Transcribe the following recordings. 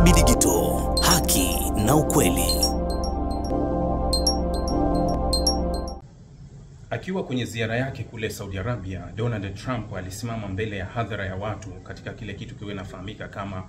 DSB Digital, haki na ukweli. Akiwa kwenye ziara yake kule Saudi Arabia, Donald Trump alisimama mbele ya hadhara ya watu katika kile kitu kinachofahamika kama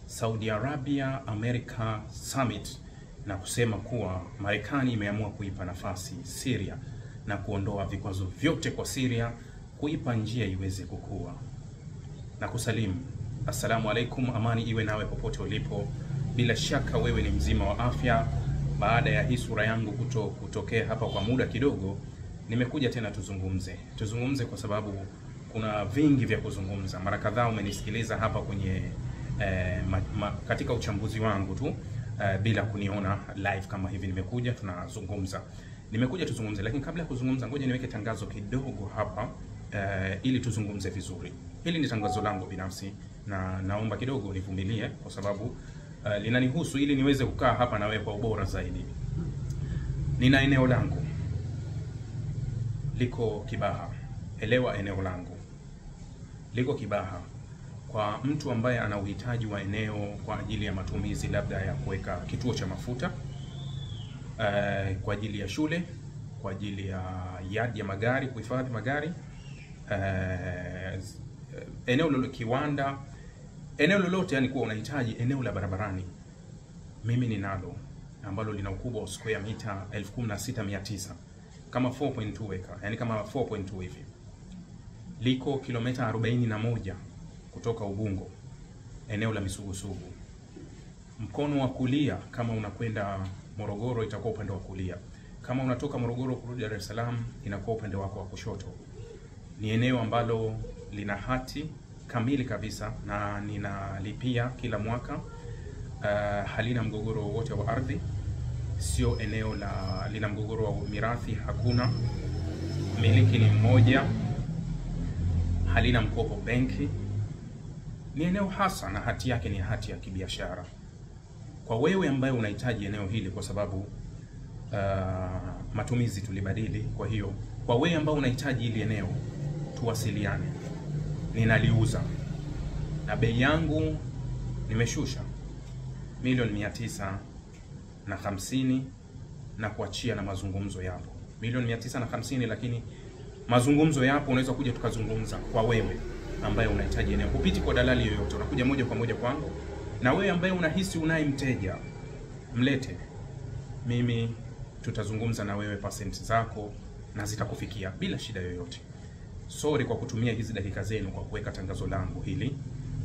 Saudi Arabia America Summit na kusema kuwa Marekani imeamua kuipa nafasi Syria na kuondoa vikwazo vyote kwa Syria, kuipa njia iweze kukua. Na kusalimu, assalamu alaikum, amani iwe nawe popote ulipo. Bila shaka wewe ni mzima wa afya. Baada ya hii sura yangu kutokea hapa kwa muda kidogo, nimekuja tena tuzungumze kwa sababu kuna vingi vya kuzungumza. Mara kadhaa umenisikiliza hapa kwenye katika uchambuzi wangu tu bila kuniona live kama hivi. Nimekuja tuzungumze, lakini kabla ya kuzungumza ngoja niweke tangazo kidogo hapa ili tuzungumze vizuri. Hili ni tangazo langu binafsi na naomba kidogo nivumilie kwa sababu linanihusu, ili niweze kukaa hapa na wewe kwa ubora zaidi. Nina eneo langu liko Kibaha. Elewa, eneo langu liko Kibaha. Kwa mtu ambaye ana uhitaji wa eneo kwa ajili ya matumizi labda ya kuweka kituo cha mafuta, kwa ajili ya shule, kwa ajili ya yard ya magari, kuhifadhi magari, eneo lolote, kiwanda, eneo lolote, yani kuwa unahitaji eneo la barabarani, mimi ninalo, ambalo lina ukubwa wa square mita 16900 kama 4.2 acre, yani kama 4.2 hivi. Liko kilomita 41 kutoka Ubungo, eneo la Misugusugu. Mkono wa kulia, kama unakwenda Morogoro itakuwa upande wa kulia. Kama unatoka Morogoro kurudi Dar es Salaam inakuwa upande wako wa kushoto. Ni eneo ambalo lina hati kamili kabisa na ninalipia kila mwaka. Halina mgogoro wote wa ardhi. Sio eneo lina mgogoro wa mirathi, hakuna. Miliki ni mmoja. Halina mkopo benki. Ni eneo hasa na hati yake ni hati ya kibiashara. Kwa wewe ambaye unahitaji eneo hili kwa sababu matumizi tulibadili, kwa hiyo kwa wewe ambaye unahitaji hili eneo tuwasiliane. Ninaliuza na bei yangu nimeshusha $950,000 na kuachia, na mazungumzo yapo. $950,000, lakini mazungumzo yapo, unaweza kuja tukazungumza. Kwa wewe ambaye unahitaji eneo, upiti kwa dalali yoyote, unakuja moja kwa moja kwangu. Na wewe ambaye unahisi unaye mteja, mlete mimi, tutazungumza na wewe percent zako na zitakufikia bila shida yoyote. Sorry kwa kutumia hizi dakika zenu kwa kuweka tangazo langu hili,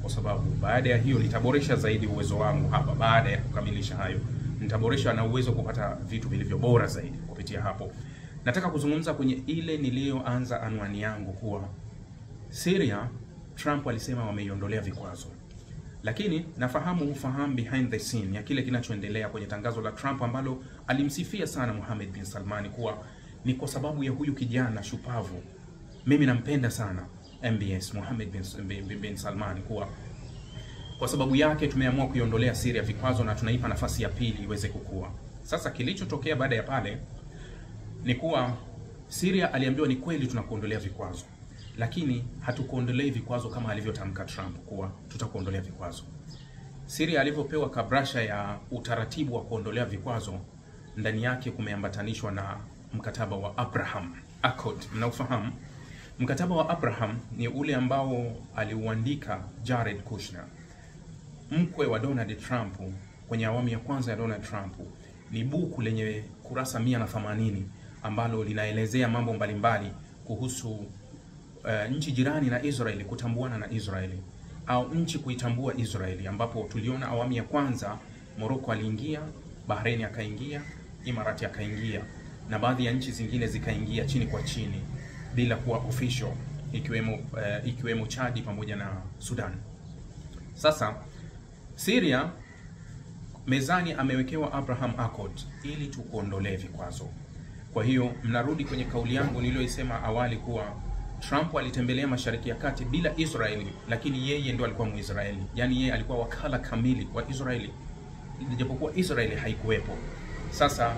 kwa sababu baada ya hiyo nitaboresha zaidi uwezo wangu hapa. Baada ya kukamilisha hayo, nitaboresha na uwezo kupata vitu vilivyo bora zaidi kupitia hapo. Nataka kuzungumza kwenye ile niliyoanza anwani yangu kuwa Syria, Trump alisema wameiondolea vikwazo. Lakini nafahamu ufahamu behind the scene ya kile kinachoendelea kwenye tangazo la Trump, ambalo alimsifia sana Mohammed bin Salman kuwa ni kwa sababu ya huyu kijana shupavu. Mimi nampenda sana MBS Mohammed bin Salman, kuwa kwa sababu yake tumeamua kuiondolea Syria vikwazo na tunaipa nafasi ya pili iweze kukua. Sasa kilichotokea baada ya pale ni kuwa Syria aliambiwa ni kweli tunakuondolea vikwazo, lakini hatukuondolei vikwazo kama alivyotamka Trump kuwa tutakuondolea vikwazo. Syria alivyopewa kabrasha ya utaratibu wa kuondolea vikwazo, ndani yake kumeambatanishwa na mkataba wa Abraham Accord. Mnaufahamu? Mkataba wa Abraham ni ule ambao aliuandika Jared Kushner, mkwe wa Donald Trump, kwenye awamu ya kwanza ya Donald Trump. Ni buku lenye kurasa 180 ambalo linaelezea mambo mbalimbali kuhusu nchi jirani na Israeli kutambuana na Israeli, au nchi kuitambua Israeli, ambapo tuliona awamu ya kwanza Morocco aliingia, Bahrain akaingia, Imarati akaingia, na baadhi ya nchi zingine zikaingia chini kwa chini bila kuwa official, ikiwemo Chad pamoja na Sudan. Sasa Syria mezani amewekewa Abraham Accord ili tukuondolee vikwazo. Kwa hiyo mnarudi kwenye kauli yangu niliyoisema awali kuwa Trump alitembelea Mashariki ya Kati bila Israeli, lakini yeye ndo alikuwa Muisraeli. Yani yeye alikuwa wakala kamili wa Israeli, japokuwa Israeli haikuwepo. Sasa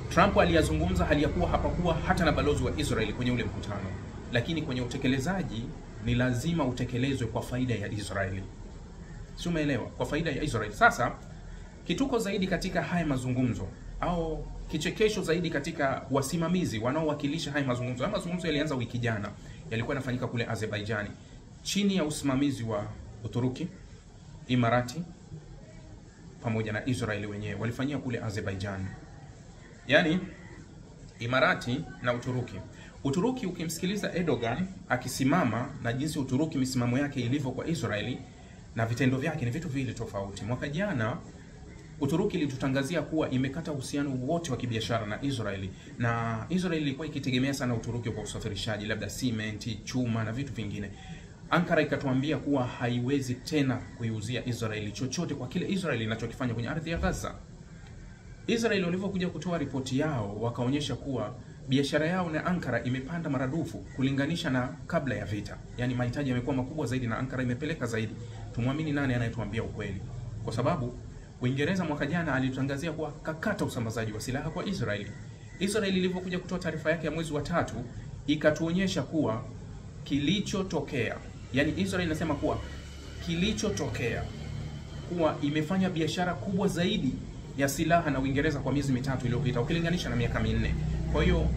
Trump aliyazungumza hali ya kuwa hapakuwa hata na balozi wa Israeli kwenye ule mkutano, lakini kwenye utekelezaji ni lazima utekelezwe kwa faida ya Israeli. Si umeelewa? Kwa faida ya Israel. Sasa kituko zaidi katika haya mazungumzo au kichekesho zaidi katika wasimamizi wanaowakilisha haya mazungumzo. Haya mazungumzo yalianza wiki jana, yalikuwa yanafanyika kule Azerbaijan chini ya usimamizi wa Uturuki, Imarati pamoja na Israeli wenyewe. Walifanyia kule Azerbaijan. Yaani Imarati na Uturuki. Uturuki ukimsikiliza Erdogan akisimama na jinsi Uturuki misimamo yake ilivyo kwa Israeli na vitendo vyake ni vitu vile tofauti. Mwaka jana Uturuki ilitutangazia kuwa imekata uhusiano wote wa kibiashara na Israeli, na Israeli ilikuwa ikitegemea sana Uturuki kwa usafirishaji labda simenti, chuma na vitu vingine. Ankara ikatuambia kuwa haiwezi tena kuiuzia Israeli chochote kwa kile Israeli inachokifanya kwenye ardhi ya Gaza. Israeli walivyokuja kutoa ripoti yao wakaonyesha kuwa biashara yao na Ankara imepanda maradufu kulinganisha na kabla ya vita. Yaani mahitaji yamekuwa makubwa zaidi na Ankara imepeleka zaidi. Tumwamini nani anayetuambia ukweli? Kwa sababu Uingereza mwaka jana alitangazia kuwa kakata usambazaji wa silaha kwa Israeli. Israeli ilivyokuja kutoa taarifa yake ya mwezi wa 3 ikatuonyesha kuwa kilichotokea, yani Israeli inasema kuwa kilichotokea kuwa imefanya biashara kubwa zaidi ya silaha na Uingereza kwa miezi 3 iliyopita ukilinganisha na miaka 4. Kwa hiyo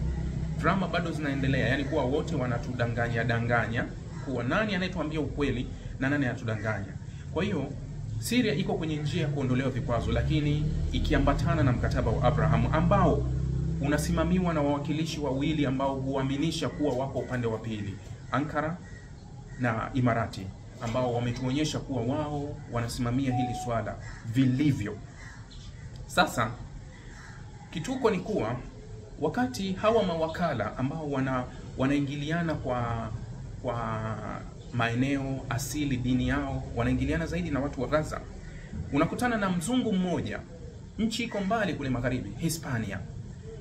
drama bado zinaendelea, yani kuwa wote wanatudanganya kuwa nani anayetuambia ukweli na nani anatudanganya. Kwa hiyo Syria iko kwenye njia ya kuondolewa vikwazo, lakini ikiambatana na mkataba wa Abraham ambao unasimamiwa na wawakilishi wawili ambao huaminisha kuwa wako upande wa pili, Ankara na Imarati, ambao wametuonyesha kuwa wao wanasimamia hili swala vilivyo. Sasa kituko ni kuwa wakati hawa mawakala ambao wanaingiliana kwa maeneo asili, dini yao, wanaingiliana zaidi na watu wa Gaza, unakutana na mzungu mmoja, nchi iko mbali kule magharibi,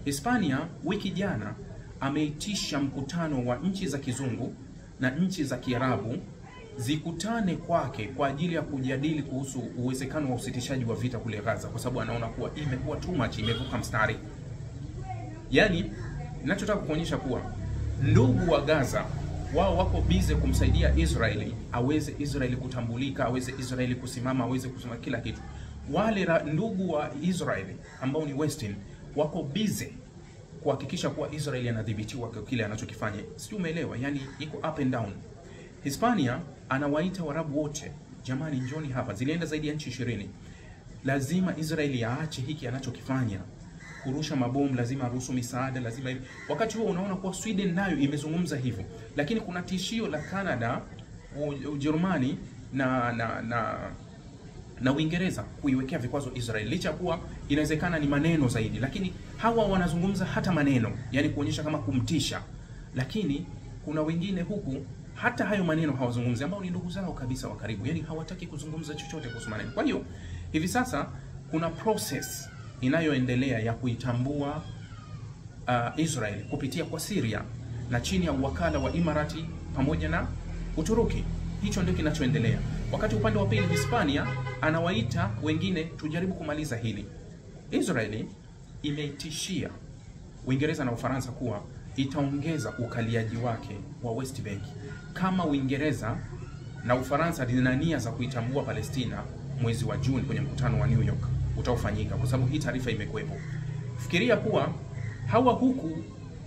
Hispania wiki jana ameitisha mkutano wa nchi za kizungu na nchi za Kiarabu zikutane kwake kwa ajili ya kujadili kuhusu uwezekano wa usitishaji wa vita kule Gaza, kwa sababu anaona kuwa imekuwa too much, imevuka mstari. Yani ninachotaka kuonyesha kuwa ndugu wa Gaza wao wako bize kumsaidia Israeli, aweze Israeli kutambulika, aweze Israeli kusimama, aweze kusema kila kitu. Wale ndugu wa Israeli ambao ni Western wako bize kuhakikisha kuwa Israeli anadhibitiwa kwa kile anachokifanya. Sio, umeelewa? Yani iko up and down. Hispania anawaita Waarabu wote, jamani njoni hapa. Zilienda zaidi ya nchi 20. Lazima Israeli aache hiki anachokifanya. Kurusha mabomu, lazima aruhusu misaada, lazima hivi. Wakati huo unaona kuwa Sweden nayo imezungumza hivyo. Lakini kuna tishio la Canada, Ujerumani na Uingereza kuiwekea vikwazo Israeli. Licha kuwa inawezekana ni maneno zaidi, lakini hawa wanazungumza hata maneno, yani kuonyesha kama kumtisha. Lakini kuna wengine huku hata hayo maneno hawazungumzi, ambao ni ndugu zao kabisa wa karibu, yani hawataki kuzungumza chochote kuhusu maneno. Kwa hiyo hivi sasa kuna process inayoendelea ya kuitambua Israel kupitia kwa Syria na chini ya uwakala wa Imarati pamoja na Uturuki. Hicho ndio kinachoendelea. Wakati upande wa pili Hispania anawaita wengine tujaribu kumaliza hili. Israeli imeitishia Uingereza na Ufaransa kuwa itaongeza ukaliaji wake wa West Bank kama Uingereza na Ufaransa zina nia za kuitambua Palestina mwezi wa Juni kwenye mkutano wa New York utaofanyika, kwa sababu hii taarifa imekuwepo. Fikiria kuwa hawa huku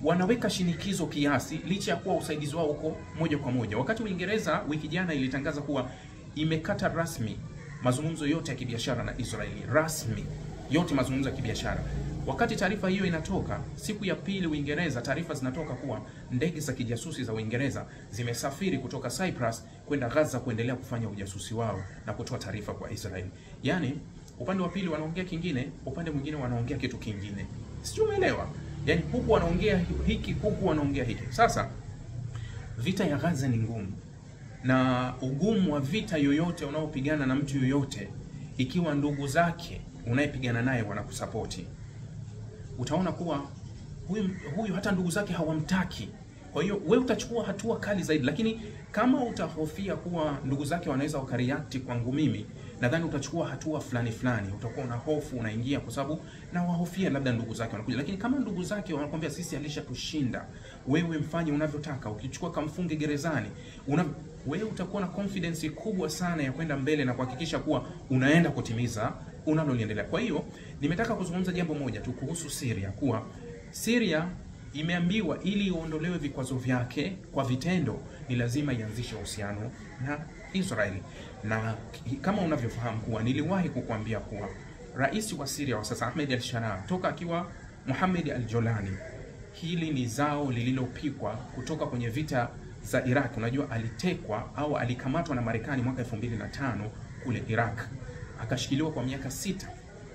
wanaweka shinikizo kiasi licha ya kuwa usaidizi wao uko moja kwa moja. Wakati Uingereza wiki jana ilitangaza kuwa imekata rasmi mazungumzo yote ya kibiashara na Israeli, rasmi yote mazungumzo ya kibiashara. Wakati taarifa hiyo inatoka, siku ya pili Uingereza taarifa zinatoka kuwa ndege za kijasusi za Uingereza zimesafiri kutoka Cyprus kwenda Gaza kuendelea kufanya ujasusi wao na kutoa taarifa kwa Israeli. Yani upande wa pili wanaongea kingine, upande mwingine wanaongea kitu kingine. Sio, umeelewa? Yani huku wanaongea hiki, huku wanaongea hiki. Sasa vita ya Gaza ni ngumu. Na ugumu wa vita yoyote unaopigana na mtu yoyote, ikiwa ndugu zake unayepigana naye wanakusapoti, utaona kuwa huyu hata ndugu zake hawamtaki, Kwa hiyo wewe utachukua hatua kali zaidi, lakini kama utahofia kuwa ndugu zake wanaweza wakareact kwangu mimi, nadhani utachukua hatua fulani, utakuwa una hofu, unaingia kwa sababu na wahofia labda ndugu zake wanakuja. Lakini kama ndugu zake wanakuambia sisi alishatushinda, wewe mfanye unavyotaka, ukichukua kamfunge gerezani, wewe utakuwa na confidence kubwa sana ya kwenda mbele na kuhakikisha kuwa unaenda kutimiza unaloliendelea. Kwa hiyo nimetaka kuzungumza jambo moja tu kuhusu Syria, kuwa Syria imeambiwa ili iondolewe vikwazo vyake kwa vitendo ni lazima ianzishe uhusiano na Israeli. Na kama unavyofahamu kuwa niliwahi kukuambia kuwa rais wa Syria wa sasa Ahmed al-Sharaa toka akiwa Mohamed al-Jolani, hili ni zao lililopikwa kutoka kwenye vita za Iraq. Unajua alitekwa au alikamatwa na Marekani mwaka 2005 kule Iraq, akashikiliwa kwa miaka 6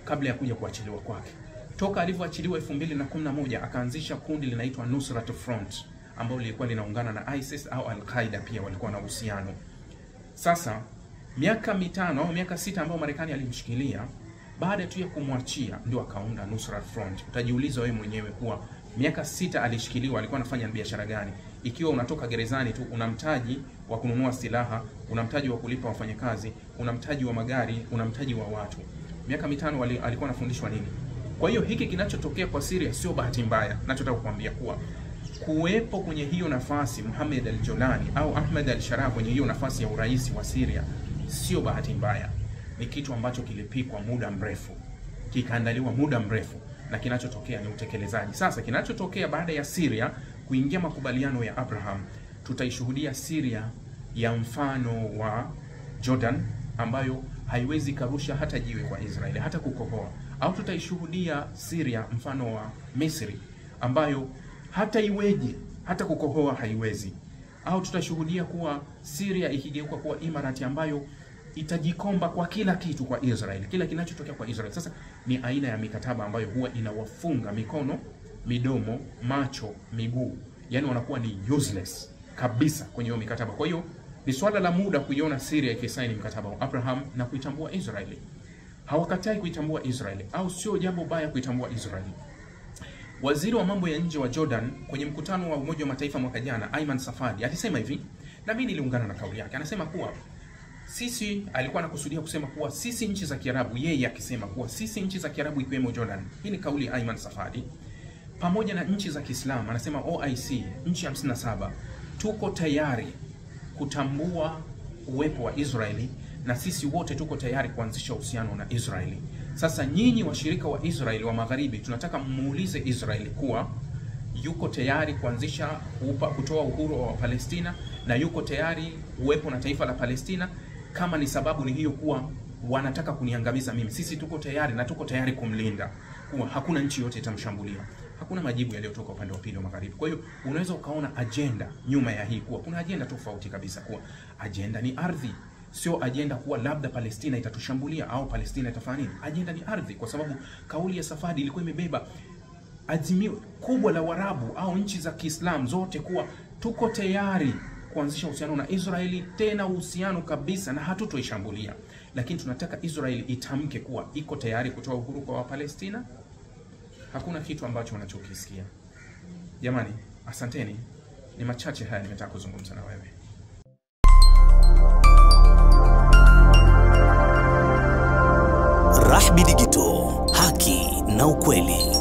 kabla ya kuja kuachiliwa kwake. Toka alivyoachiliwa 2011 akaanzisha kundi linaitwa Nusrat Front ambalo lilikuwa linaungana na ISIS au Al-Qaeda, pia walikuwa na uhusiano. Sasa miaka 5 au miaka 6 ambayo Marekani alimshikilia, baada tu ya kumwachia ndio akaunda Nusrat Front. Utajiuliza wewe mwenyewe kuwa miaka 6 alishikiliwa, alikuwa anafanya biashara gani? Ikiwa unatoka gerezani tu una mtaji wa kununua silaha, una mtaji wa kulipa wafanyakazi, una mtaji wa magari, una mtaji wa watu. Miaka 5 alikuwa anafundishwa nini? Kwa hiyo hiki kinachotokea kwa Syria sio bahati mbaya. Nachotaka kukuambia kuwa kuwepo kwenye hiyo nafasi Mohamed al-Jolani au Ahmed al-Sharaa kwenye hiyo nafasi ya urais wa Syria sio bahati mbaya. Ni kitu ambacho kilipikwa muda mrefu, kikaandaliwa muda mrefu, na kinachotokea ni utekelezaji. Sasa kinachotokea baada ya Syria kuingia makubaliano ya Abraham, tutaishuhudia Syria ya mfano wa Jordan ambayo haiwezi karusha hata jiwe kwa Israeli, hata kukohoa. Au tutaishuhudia Syria mfano wa Misri ambayo hata iweje hata kukohoa haiwezi. Au tutashuhudia kuwa Syria ikigeuka kuwa Imarati ambayo itajikomba kwa kila kitu kwa Israeli, kila kinachotokea kwa Israeli. Sasa ni aina ya mikataba ambayo huwa inawafunga mikono, midomo, macho, miguu, yani wanakuwa ni useless kabisa kwenye hiyo mikataba. Kwa hiyo ni swala la muda kuiona Syria ikisaini mkataba wa Abraham na kuitambua Israeli. Hawakatai kuitambua Israeli, au sio jambo baya kuitambua Israeli. Waziri wa mambo ya nje wa Jordan kwenye mkutano wa Umoja wa Mataifa mwaka jana, Ayman Safadi, alisema hivi, na mimi niliungana na kauli yake. Anasema kuwa sisi, alikuwa anakusudia kusema kuwa sisi nchi za Kiarabu, yeye akisema kuwa sisi nchi za Kiarabu ikiwemo Jordan, hii ni kauli ya Ayman Safadi, pamoja na nchi za Kiislamu, anasema OIC, nchi 57, tuko tayari kutambua uwepo wa Israeli na sisi wote tuko tayari kuanzisha uhusiano na Israeli. Sasa nyinyi washirika wa Israeli wa magharibi, tunataka muulize Israeli kuwa yuko tayari kuanzisha kutoa uhuru wa Palestina na yuko tayari uwepo na taifa la Palestina. Kama ni sababu ni hiyo kuwa wanataka kuniangamiza mimi, sisi tuko tayari na tuko tayari kumlinda, kuwa hakuna nchi yote itamshambulia. Hakuna majibu yaliyotoka upande wa pili wa magharibi. Kwa hiyo unaweza ukaona agenda nyuma ya hii kuwa kuna agenda tofauti kabisa, kuwa agenda ni ardhi, sio agenda kuwa labda Palestina itatushambulia au Palestina itafanya nini. Agenda ni ardhi, kwa sababu kauli ya Safadi ilikuwa imebeba azimio kubwa la Waarabu au nchi za Kiislamu zote kuwa tuko tayari kuanzisha uhusiano na Israeli, tena uhusiano kabisa, na hatutoishambulia. Lakini tunataka Israeli itamke kuwa iko tayari kutoa uhuru kwa Wapalestina. Hakuna kitu ambacho wanachokisikia. Jamani, asanteni. Ni machache haya nimetaka kuzungumza na wewe. Rahby Digital, haki na ukweli.